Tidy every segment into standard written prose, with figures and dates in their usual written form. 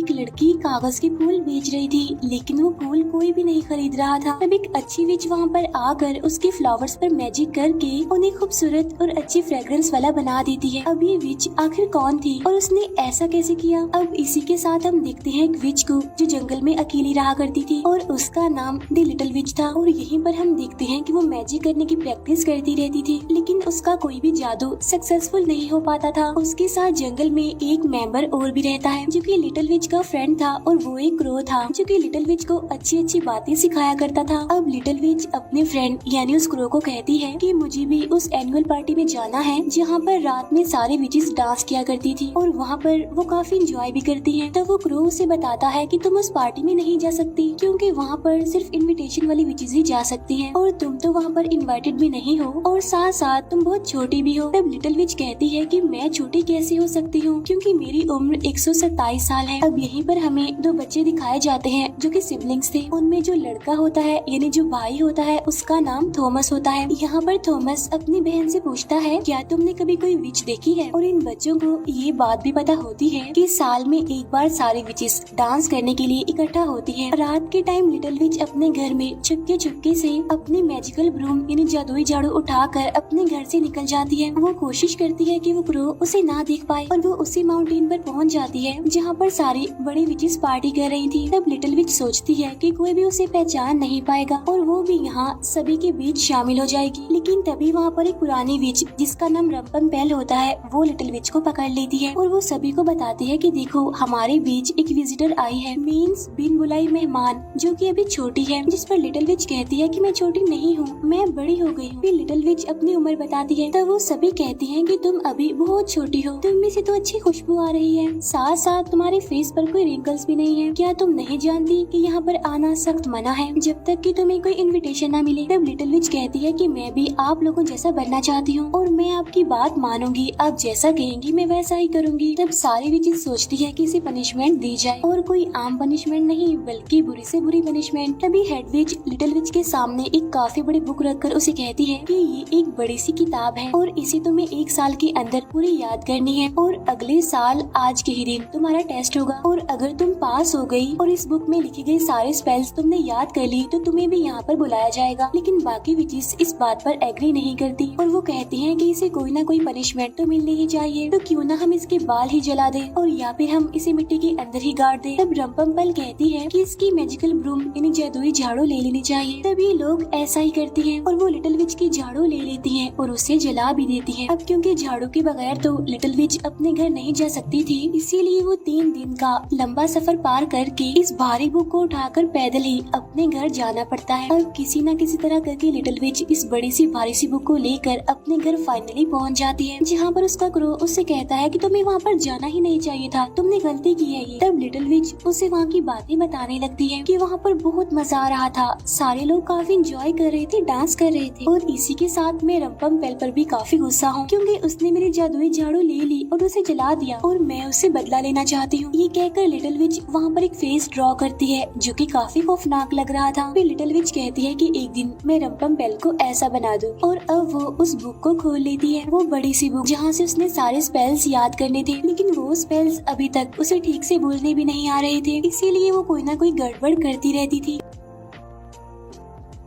एक लड़की कागज के फूल बेच रही थी, लेकिन वो फूल कोई भी नहीं खरीद रहा था। तब एक अच्छी विच वहाँ पर आकर उसके फ्लावर्स पर मैजिक करके उन्हें खूबसूरत और अच्छी फ्रेग्रेंस वाला बना देती है। अब ये विच आखिर कौन थी और उसने ऐसा कैसे किया? अब इसी के साथ हम देखते हैं एक विच को जो जंगल में अकेली रहा करती थी और उसका नाम द लिटिल विच था। और यहीं पर हम देखते हैं कि वो मैजिक करने की प्रैक्टिस करती रहती थी, लेकिन उसका कोई भी जादू सक्सेसफुल नहीं हो पाता था। उसके साथ जंगल में एक मेंबर और भी रहता है जो कि लिटिल विच का फ्रेंड था, और वो एक क्रो था जो कि लिटिल विच को अच्छी अच्छी बातें सिखाया करता था। अब लिटिल विच अपने फ्रेंड यानी उस क्रो को कहती है कि मुझे भी उस एनुअल पार्टी में जाना है जहाँ पर रात में सारी विचेस डांस किया करती थी और वहाँ पर वो काफी इंजॉय भी करती है। तब वो क्रो उसे बताता है कि तुम उस पार्टी में नहीं जा सकती क्योंकि वहाँ पर सिर्फ इनविटेशन वाली विचेस ही जा सकती हैं और तुम तो वहाँ पर इनवाइटेड भी नहीं हो और साथ साथ तुम बहुत छोटी भी हो। तब लिटिल विच कहती है कि मैं छोटी कैसे हो सकती हूँ क्योंकि मेरी उम्र 127 साल है। अब यहीं पर हमें दो बच्चे दिखाए जाते हैं जो कि सिबलिंग्स थे। उनमें जो लड़का होता है यानी जो भाई होता है उसका नाम थॉमस होता है। यहाँ पर थॉमस अपनी बहन से पूछता है क्या तुमने कभी कोई विच देखी है? और इन बच्चों को ये बात भी पता होती है कि साल में एक बार सारी विचेस डांस करने के लिए इकट्ठा होती है। रात के टाइम लिटिल विच अपने घर में चुपके चुपके से अपनी मैजिकल ब्रूम यानी जादुई झाड़ू उठाकर अपने घर से निकल जाती है। वो कोशिश करती है कि वो क्रो उसे ना देख पाए और वो उसी माउंटेन पर पहुंच जाती है जहाँ पर सारी बड़ी विचेस पार्टी कर रही थी। तब लिटिल विच सोचती है कि कोई भी उसे पहचान नहीं पाएगा और वो भी यहाँ सभी के बीच शामिल हो जाएगी। लेकिन तभी वहाँ पर एक पुरानी विच जिसका नाम रंपमपेल होता है वो लिटिल विच को पकड़ लेती है और वो सभी को बताती है कि देखो हमारे बीच एक विजिटर आई है, मीन्स बिन बुलाई मेहमान, जो कि अभी छोटी है। जिस पर लिटिल विच कहती है कि मैं छोटी नहीं हूँ, मैं बड़ी हो गई हूँ। फिर लिटिल विच अपनी उम्र बताती है तब वो सभी कहती हैं कि तुम अभी बहुत छोटी हो, तुम में से तो अच्छी खुशबू आ रही है, साथ साथ तुम्हारे फेस पर कोई रिंकल्स भी नहीं है। क्या तुम नहीं जानती कि यहाँ पर आना सख्त मना है जब तक कि तुम्हें कोई इनविटेशन ना मिले? तब लिटिल विच कहती है कि मैं भी आप लोगों जैसा बनना चाहती हूँ और मैं आपकी बात मानूंगी, आप जैसा कहेंगी मैं वैसा ही करूंगी। तब सारी विचेस सोचती है कि इसे पनिशमेंट दी जाए और कोई आम पनिशमेंट नहीं बल्कि बुरी से बुरी पनिशमेंट। तभी हेड विच लिटिल विच के सामने एक काफी बड़ी बुक रखकर उसे कहती है कि ये एक बड़ी सी किताब है और इसे तुम्हें 1 साल के अंदर पूरी याद करनी है और अगले साल आज के ही दिन तुम्हारा टेस्ट होगा और अगर तुम पास हो गई और इस बुक में लिखी गई सारे स्पेल्स तुमने याद कर ली तो तुम्हें भी यहाँ पर बुलाया जाएगा। लेकिन बाकी विचेस इस बात पर एग्री नहीं करती और वो कहती हैं कि इसे कोई ना कोई पनिशमेंट तो मिलनी ही चाहिए, तो क्यों ना हम इसके बाल ही जला दे और या फिर हम इसे मिट्टी के अंदर ही गाड़ दे। तब रंपमपेल कहती है कि इसकी मैजिकल ब्रूम यानी जादुई झाड़ू ले लेनी चाहिए। तब ये लोग ऐसा ही करती हैं और वो लिटिल विच की झाड़ू ले लेती हैं और उसे जला भी देती हैं। अब क्योंकि झाड़ू के बगैर तो लिटिल विच अपने घर नहीं जा सकती थी, इसीलिए वो 3 दिन का लंबा सफर पार करके इस भारी बुक को उठाकर पैदल ही अपने घर जाना पड़ता है। अब किसी न किसी तरह करके लिटिल विच इस बड़ी सी भारी सी बुक को लेकर अपने घर फाइनली पहुंच जाती है, जहाँ पर उसका क्रो उससे कहता है कि तुम्हें वहाँ पर जाना ही नहीं चाहिए था, तुमने गलती की है ये। तब लिटिल विच उसे वहाँ की बातें बताने लगती है कि वहाँ पर बहुत मजा आ रहा था, सारे लोग काफी इंजॉय कर रहे थे, डांस कर रहे थे और इसी के साथ मैं रंपमपेल पर भी काफी गुस्सा हूँ क्योंकि उसने मेरी जादुई झाड़ू ले ली और उसे जला दिया और मैं उससे बदला लेना चाहती हूँ। ये कहकर लिटिल विच वहाँ पर एक फेस ड्रॉ करती है जो कि काफी खौफनाक लग रहा था। फिर लिटिल विच कहती है कि एक दिन मैं रंपमपेल को ऐसा बना दूँ और अब वो उस बुक को खोल लेती है, वो बड़ी सी बुक जहाँ से उसने सारे स्पेल्स याद करने थे, लेकिन वो स्पेल्स अभी तक उसे ठीक से बोलने भी नहीं आ रहे थे, इसीलिए वो कोई ना कोई गड़बड़ करती रहती थी।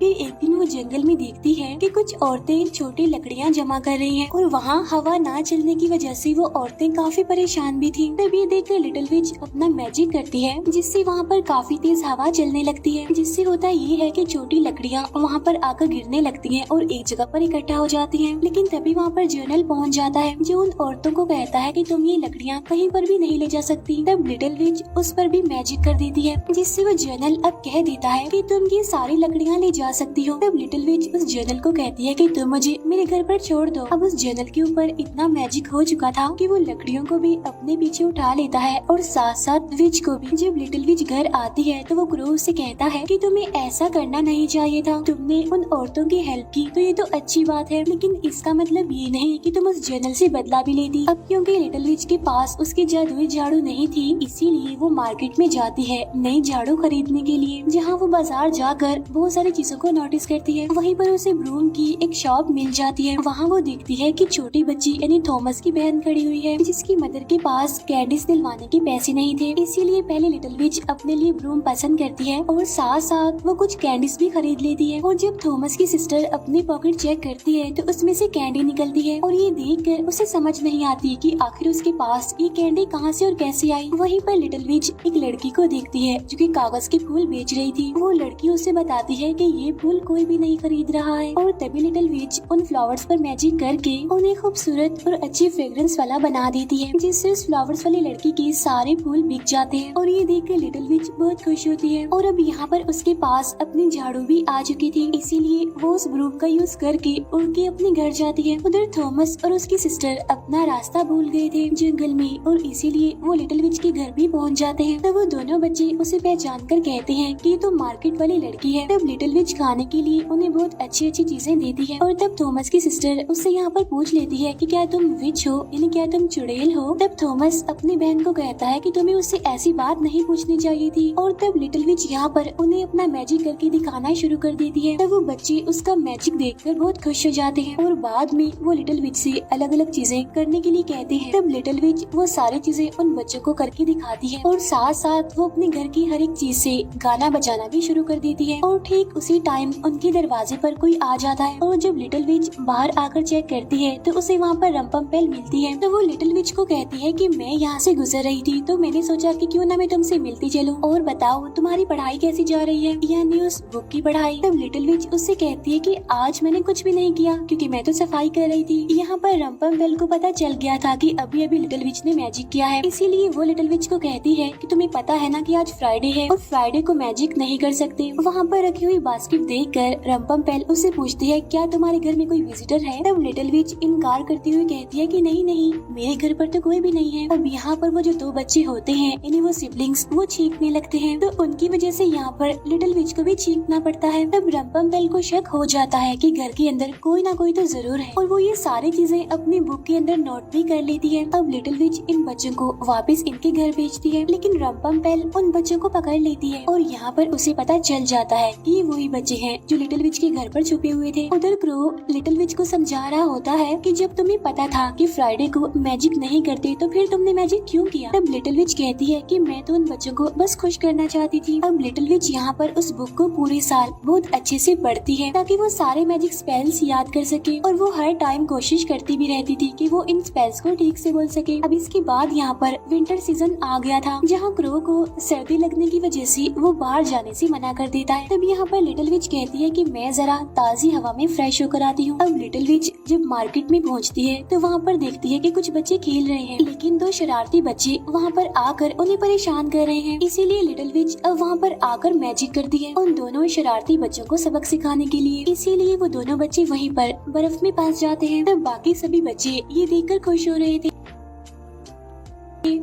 फिर एक दिन वो जंगल में देखती है कि कुछ औरतें छोटी लकड़ियां जमा कर रही हैं और वहाँ हवा ना चलने की वजह से वो औरतें काफी परेशान भी थीं। तब ये देखकर लिटिल विच अपना मैजिक करती है जिससे वहाँ पर काफी तेज हवा चलने लगती है, जिससे होता ये है कि छोटी लकड़ियाँ वहाँ पर आकर गिरने लगती हैं और एक जगह पर इकट्ठा हो जाती हैं। लेकिन तभी वहाँ पर जर्नल पहुँच जाता है जो उन औरतों को कहता है कि तुम ये लकड़ियाँ कहीं पर भी नहीं ले जा सकती। तब लिटिल विच उस पर भी मैजिक कर देती है जिससे वो जर्नल अब कह देता है कि तुम ये सारी लकड़ियाँ ले जा सकती हो। तब लिटिल विच उस जर्नल को कहती है कि तुम मुझे मेरे घर पर छोड़ दो। अब उस जर्नल के ऊपर इतना मैजिक हो चुका था कि वो लकड़ियों को भी अपने पीछे उठा लेता है और साथ साथ विच को भी। जब लिटिल विच घर आती है तो वो क्रो से कहता है कि तुम्हें ऐसा करना नहीं चाहिए था, तुमने उन औरतों की हेल्प की तो ये तो अच्छी बात है, लेकिन इसका मतलब ये नहीं कि तुम उस जर्नल से बदला भी लेती। अब क्योंकि लिटिल विच के पास उसकी जादुई झाड़ू नहीं थी, इसीलिए वो मार्केट में जाती है नई झाड़ू खरीदने के लिए, जहाँ वो बाजार जाकर बहुत सारी चीजों बच्चों को नोटिस करती है। वहीं पर उसे ब्रूम की एक शॉप मिल जाती है। वहाँ वो देखती है कि छोटी बच्ची यानी थॉमस की बहन खड़ी हुई है, जिसकी मदर के पास कैंडीज दिलवाने के पैसे नहीं थे। इसीलिए पहले लिटिल विच अपने लिए ब्रूम पसंद करती है और साथ साथ वो कुछ कैंडीज भी खरीद लेती है। और जब थॉमस की सिस्टर अपनी पॉकेट चेक करती है तो उसमें से कैंडी निकलती है और ये देखकर उसे समझ नहीं आती कि आखिर उसके पास ये कैंडी कहाँ से और कैसे आई। वहीं पर लिटिल विच एक लड़की को देखती है जो कि कागज के फूल बेच रही थी। वो लड़की उसे बताती है कि ये फूल कोई भी नहीं खरीद रहा है और तभी लिटिल विच उन फ्लावर्स पर मैजिक करके उन्हें खूबसूरत और अच्छी फ्रेग्रेंस वाला बना देती है, जिससे उस फ्लावर्स वाली लड़की के सारे फूल बिक जाते हैं। और ये देखकर लिटिल विच बहुत खुश होती है। और अब यहाँ पर उसके पास अपनी झाड़ू भी आ चुकी थी, इसीलिए वो उस ब्रूम का यूज करके उड़ के अपने घर जाती है। उधर थॉमस और उसकी सिस्टर अपना रास्ता भूल गए थे जंगल में और इसीलिए वो लिटिल विच के घर भी पहुँच जाते हैं। तब वो दोनों बच्चे उसे पहचान कर कहते हैं कि तो मार्केट वाली लड़की है। तब लिटिल विच खाने के लिए उन्हें बहुत अच्छी अच्छी चीजें देती है। और तब थॉमस की सिस्टर उससे यहाँ पर पूछ लेती है कि क्या तुम विच हो, यानी क्या तुम चुड़ैल हो। तब थॉमस अपनी बहन को कहता है कि तुम्हें उससे ऐसी बात नहीं पूछनी चाहिए थी। और तब लिटिल विच यहाँ पर उन्हें अपना मैजिक करके दिखाना शुरू कर देती है। तब वो बच्चे उसका मैजिक देखकर बहुत खुश हो जाते हैं और बाद में वो लिटिल विच से अलग अलग चीजें करने के लिए कहते हैं। तब लिटिल विच वो सारी चीजें उन बच्चों को करके दिखाती है और साथ साथ वो अपने घर की हर एक चीज से गाना बजाना भी शुरू कर देती है। और ठीक उसी टाइम उनके दरवाजे पर कोई आ जाता है और जब लिटिल विच बाहर आकर चेक करती है तो उसे वहाँ पर रंपम्पेल मिलती है। तो वो लिटिल विच को कहती है कि मैं यहाँ से गुजर रही थी तो मैंने सोचा कि क्यों ना मैं तुमसे मिलती चलूं और बताओ तुम्हारी पढ़ाई कैसी जा रही है, यानी उस बुक की पढ़ाई। तब लिटिल विच उससे कहती है कि आज मैंने कुछ भी नहीं किया क्योंकि मैं तो सफाई कर रही थी। यहाँ पर रंपम्पेल को पता चल गया था कि अभी अभी लिटिल विच ने मैजिक किया है, इसीलिए वो लिटिल विच को कहती है कि तुम्हें पता है ना कि आज फ्राइडे है और फ्राइडे को मैजिक नहीं कर सकते। वहाँ पर रखी हुई बास्केट देखकर रंपम्पेल उससे पूछती है क्या तुम्हारे घर में कोई विजिटर है। तब लिटिल विच इनकार करती हुई कहती है कि नहीं नहीं, मेरे घर पर तो कोई भी नहीं है। अब यहाँ पर वो जो दो बच्चे होते हैं यानी वो सिबलिंग्स वो चीखने लगते हैं तो उनकी वजह से यहाँ पर लिटिल विच को भी चीखना पड़ता है। तब रंपम्पेल को शक हो जाता है कि घर के अंदर कोई ना कोई तो जरूर है और वो ये सारी चीजें अपनी बुक के अंदर नोट भी कर लेती है। अब लिटिल विच इन बच्चों को वापस इनके घर भेजती है, लेकिन रंपम्पेल उन बच्चों को पकड़ लेती है और यहाँ पर उसे पता चल जाता है कि ये वही बच्चे हैं जो लिटिल विच के घर पर छुपे हुए थे। उधर क्रो लिटिल विच को समझा रहा होता है कि जब तुम्हें पता था कि फ्राइडे को मैजिक नहीं करते तो फिर तुमने मैजिक क्यों किया। तब लिटिल विच कहती है कि मैं तो उन बच्चों को बस खुश करना चाहती थी। अब लिटिल विच यहाँ पर उस बुक को पूरे साल बहुत अच्छे से पढ़ती है ताकि वो सारे मैजिक स्पेल्स याद कर सके और वो हर टाइम कोशिश करती भी रहती थी कि वो इन स्पेल्स को ठीक से बोल सके। अब इसके बाद यहाँ पर विंटर सीजन आ गया था जहाँ क्रो को सर्दी लगने की वजह से वो बाहर जाने से मना कर देता है। तब यहाँ पर लिटिल विच कहती है कि मैं जरा ताजी हवा में फ्रेश होकर आती हूँ। अब लिटिल विच जब मार्केट में पहुँचती है तो वहाँ पर देखती है कि कुछ बच्चे खेल रहे हैं, लेकिन दो शरारती बच्चे वहाँ पर आकर उन्हें परेशान कर रहे हैं। इसीलिए लिटिल विच अब वहाँ पर आकर मैजिक करती है उन दोनों शरारती बच्चों को सबक सिखाने के लिए। इसीलिए वो दोनों बच्चे वहीं पर बर्फ में फंस जाते हैं। तब बाकी सभी बच्चे ये देखकर खुश हो रहे थे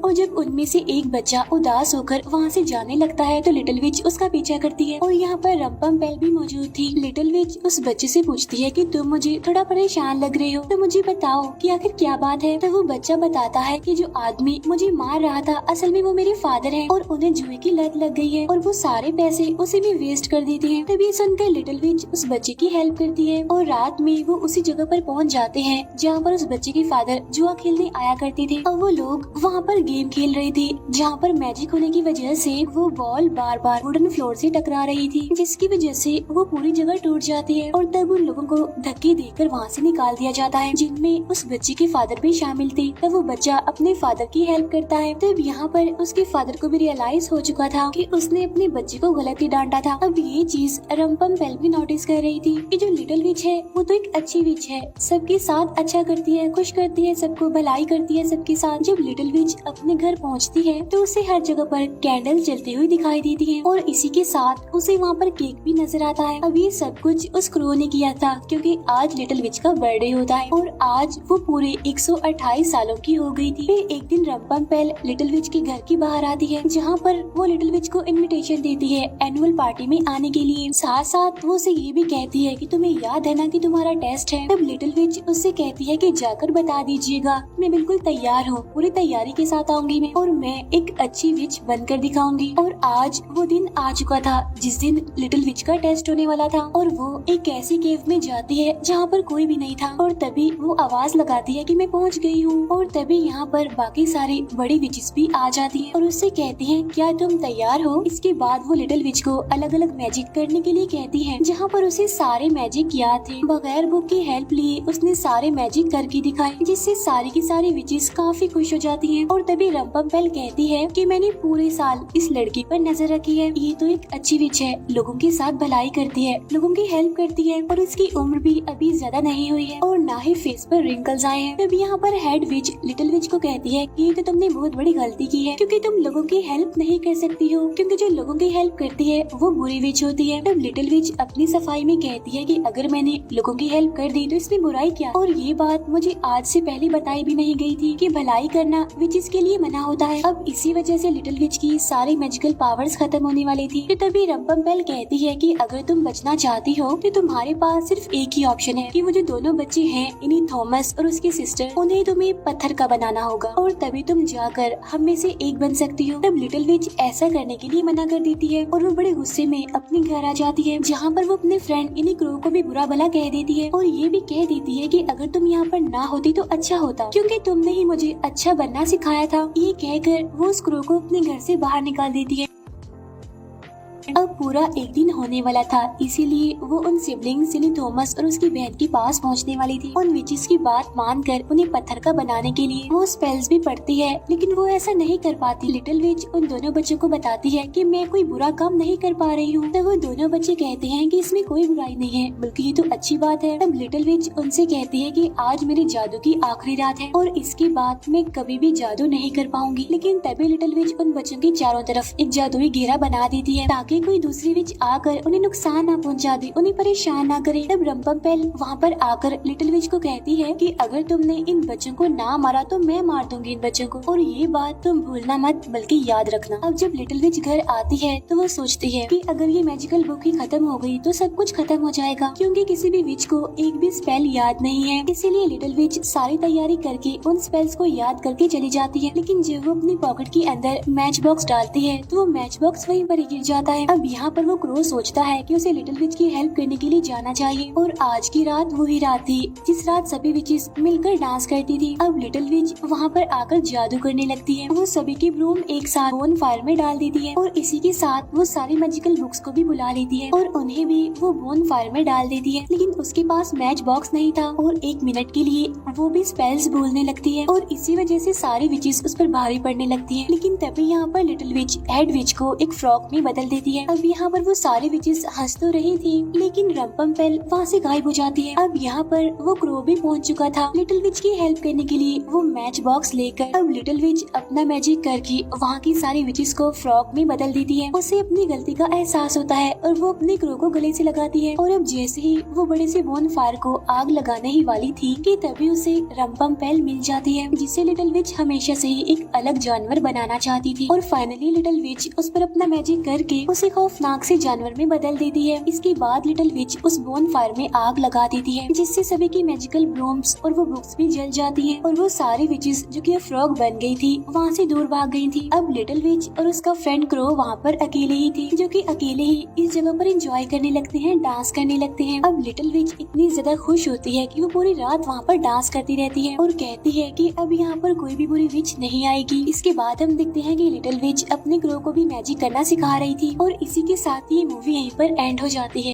और जब उनमें से एक बच्चा उदास होकर वहाँ से जाने लगता है तो लिटिल विच उसका पीछा करती है और यहाँ पर रंपम्पेल भी मौजूद थी। लिटिल विच उस बच्चे से पूछती है कि तुम मुझे थोड़ा परेशान लग रहे हो तो मुझे बताओ कि आखिर क्या बात है। तो वो बच्चा बताता है कि जो आदमी मुझे मार रहा था असल में वो मेरे फादर है और उन्हें जुए की लत लग गई है और वो सारे पैसे उसी में वेस्ट कर देते हैं। तभी सुनकर लिटिल विच उस बच्चे की हेल्प करती है और रात में वो उसी जगह पर पहुँच जाते हैं जहाँ पर उस बच्चे के फादर जुआ खेलने आया करते थे और वो लोग वहाँ पर गेम खेल रहे थे जहाँ पर मैजिक होने की वजह से वो बॉल बार बार वुडन फ्लोर से टकरा रही थी, जिसकी वजह से वो पूरी जगह टूट जाती है और तब उन लोगों को धक्के देकर वहाँ से निकाल दिया जाता है जिनमें उस बच्चे के फादर भी शामिल थे। तब वो बच्चा अपने फादर की हेल्प करता है। तब यहाँ पर उसके फादर को भी रियलाइज हो चुका था कि उसने अपने बच्चे को गलत ही डांटा था। अब ये चीज रंपम्पेल भी नोटिस कर रही थी कि जो लिटिल विच है वो तो एक अच्छी विच है, सबके साथ अच्छा करती है, खुश करती है, सबको भलाई करती है सबके साथ। जब लिटिल विच अपने घर पहुँचती है तो उसे हर जगह पर कैंडल जलती हुई दिखाई देती है और इसी के साथ उसे वहाँ पर केक भी नजर आता है। अब ये सब कुछ उस क्रो ने किया था क्योंकि आज लिटिल विच का बर्थडे होता है और आज वो पूरे 128 सालों की हो गई थी। फिर एक दिन रंपम्पेल लिटिल विच के घर की बाहर आती है जहाँ पर वो लिटिल विच को इनविटेशन देती है एनुअल पार्टी में आने के लिए। साथ साथ वो उसे ये भी कहती है कि तुम्हें याद है ना कि तुम्हारा टेस्ट है। तब लिटिल विच उससे कहती है कि जाकर बता दीजिएगा, मैं बिल्कुल तैयार हूँ, पूरी तैयारी के साथ बताऊंगी मैं, और मैं एक अच्छी विच बनकर दिखाऊंगी। और आज वो दिन आ चुका था जिस दिन लिटिल विच का टेस्ट होने वाला था, और वो एक ऐसी केव में जाती है जहाँ पर कोई भी नहीं था, और तभी वो आवाज लगाती है कि मैं पहुँच गई हूँ। और तभी यहाँ पर बाकी सारी बड़ी विचेस भी आ जाती है और उससे कहती है क्या तुम तैयार हो। इसके बाद वो लिटिल विच को अलग अलग मैजिक करने के लिए कहती है, जहाँ पर उसे सारे मैजिक याद थे। बगैर बुक की हेल्प लिए उसने सारे मैजिक करके दिखाए, जिससे सारी की सारी विचेस काफी खुश हो जाती हैं। और तभी रंपम्पेल कहती है कि मैंने पूरे साल इस लड़की पर नजर रखी है, ये तो एक अच्छी विच है, लोगों के साथ भलाई करती है, लोगों की हेल्प करती है, और इसकी उम्र भी अभी ज्यादा नहीं हुई है और ना ही फेस पर रिंकल्स आए हैं। तब यहाँ पर हेड विच लिटिल विच को कहती है कि ये तो तुमने बहुत बड़ी गलती की है, क्योंकि तुम लोगों की हेल्प नहीं कर सकती हो, क्योंकि जो लोगों की हेल्प करती है वो बुरी विच होती है। तब लिटिल विच अपनी सफाई में कहती है कि अगर मैंने लोगों की हेल्प कर दी तो इसमें बुराई क्या, और ये बात मुझे आज से पहले बताई भी नहीं गई थी कि भलाई करना विचेस के लिए मना होता है। अब इसी वजह से लिटिल विच की सारी मैजिकल पावर्स खत्म होने वाली थी। तो तभी रंपम्पेल कहती है कि अगर तुम बचना चाहती हो तो तुम्हारे पास सिर्फ एक ही ऑप्शन है कि वो जो दोनों बच्चे हैं इन्हीं थॉमस और उसकी सिस्टर, उन्हें तुम्हें पत्थर का बनाना होगा और तभी तुम जाकर हम में से एक बन सकती हो। तब लिटिल विच ऐसा करने के लिए मना कर देती है और वो बड़े गुस्से में अपने घर आ जाती है, जहाँ पर वो अपने फ्रेंड इन्हीं क्रो को भी बुरा भला कह देती है और ये भी कह देती है कि अगर तुम यहाँ पर ना होती तो अच्छा होता, क्योंकि तुमने ही मुझे अच्छा बनना सिखाया था। ये कहकर वो उस क्रो को अपने घर से बाहर निकाल देती है। अब पूरा एक दिन होने वाला था, इसीलिए वो उन सिबलिंग्स यानी थॉमस और उसकी बहन के पास पहुंचने वाली थी। उन विचेस की बात मानकर उन्हें पत्थर का बनाने के लिए वो स्पेल्स भी पढ़ती है, लेकिन वो ऐसा नहीं कर पाती। लिटिल विच उन दोनों बच्चों को बताती है कि मैं कोई बुरा काम नहीं कर पा रही हूँ। तो वो दोनों बच्चे कहते हैं कि इसमें कोई बुराई नहीं है, बल्कि ये तो अच्छी बात है। तब लिटिल विच उनसे कहती है कि आज मेरे जादू की आखिरी रात है और इसके बाद मैं कभी भी जादू नहीं कर पाऊंगी। लेकिन तभी लिटिल विच उन बच्चों की चारों तरफ एक जादुई घेरा बना देती है ताकि कोई दूसरी विच आकर उन्हें नुकसान ना पहुंचा दे, उन्हें परेशान ना करे। तब रंपम्पेल वहाँ पर आकर लिटिल विच को कहती है कि अगर तुमने इन बच्चों को ना मारा तो मैं मार दूंगी इन बच्चों को, और ये बात तुम भूलना मत बल्कि याद रखना। अब जब लिटिल विच घर आती है तो वो सोचती है कि अगर ये मैजिकल बुक ही खत्म हो गई तो सब कुछ खत्म हो जाएगा, क्योंकि किसी भी विच को एक भी स्पेल याद नहीं है। इसीलिए लिटिल विच सारी तैयारी करके उन स्पेल्स को याद करके चली जाती है। लेकिन जब वो अपनी पॉकेट के अंदर मैच बॉक्स डालती है तो वो मैच बॉक्स वहीं पर गिर जाता है। अब यहाँ पर वो क्रो सोचता है कि उसे लिटिल विच की हेल्प करने के लिए जाना चाहिए, और आज की रात वही रात थी जिस रात सभी विचेस मिलकर डांस करती थी। अब लिटिल विच वहाँ पर आकर जादू करने लगती है। वो सभी की ब्रूम एक साथ बोन फायर में डाल देती है और इसी के साथ वो सारी मैजिकल बुक्स को भी बुला लेती है और उन्हें भी वो बोन फायर में डाल देती है। लेकिन उसके पास मैच बॉक्स नहीं था और एक मिनट के लिए वो भी स्पेल्स बोलने लगती है और इसी वजह से सारी विचेस उस पर भारी पड़ने लगती है। लेकिन तभी यहाँ पर लिटिल विच हेड विच को एक फ्रॉक में बदल देती है। अब यहाँ पर वो सारी विचेस हंस तो रही थी, लेकिन रंपम्पेल वहाँ से गायब हो जाती है। अब यहाँ पर वो क्रो भी पहुँच चुका था लिटिल विच की हेल्प करने के लिए वो मैच बॉक्स लेकर। अब लिटिल विच अपना मैजिक करके वहाँ की सारी विचेस को फ्रॉक में बदल देती है। उसे अपनी गलती का एहसास होता है और वो अपने क्रो को गले से लगाती है। और अब जैसे ही वो बड़े से बोन फायर को आग लगाने ही वाली थी कि तभी उसे रंपम्पेल मिल जाती है, जिसे लिटिल विच हमेशा से ही एक अलग जानवर बनाना चाहती थी। और फाइनली लिटिल विच उस पर अपना मैजिक करके उसे खौफनाक से जानवर में बदल देती है। इसके बाद लिटिल विच उस बोन फायर में आग लगा देती है, जिससे सभी की मैजिकल ब्रूम्स और वो बुक्स भी जल जाती हैं और वो सारी विचेस जो कि फ्रॉग बन गई थी वहाँ से दूर भाग गई थी। अब लिटिल विच और उसका फ्रेंड क्रो वहाँ पर अकेले ही थे, जो कि अकेले ही इस जगह पर एंजॉय करने लगते हैं, डांस करने लगते हैं। अब लिटिल विच इतनी ज्यादा खुश होती है कि वो पूरी रात वहाँ पर डांस करती रहती है और कहती है कि अब यहाँ पर कोई भी बुरी विच नहीं आएगी। इसके बाद हम देखते हैं कि लिटिल विच अपने क्रो को भी मैजिक करना सिखा रही थी और इसी के साथ ये मूवी यहीं पर एंड हो जाती है।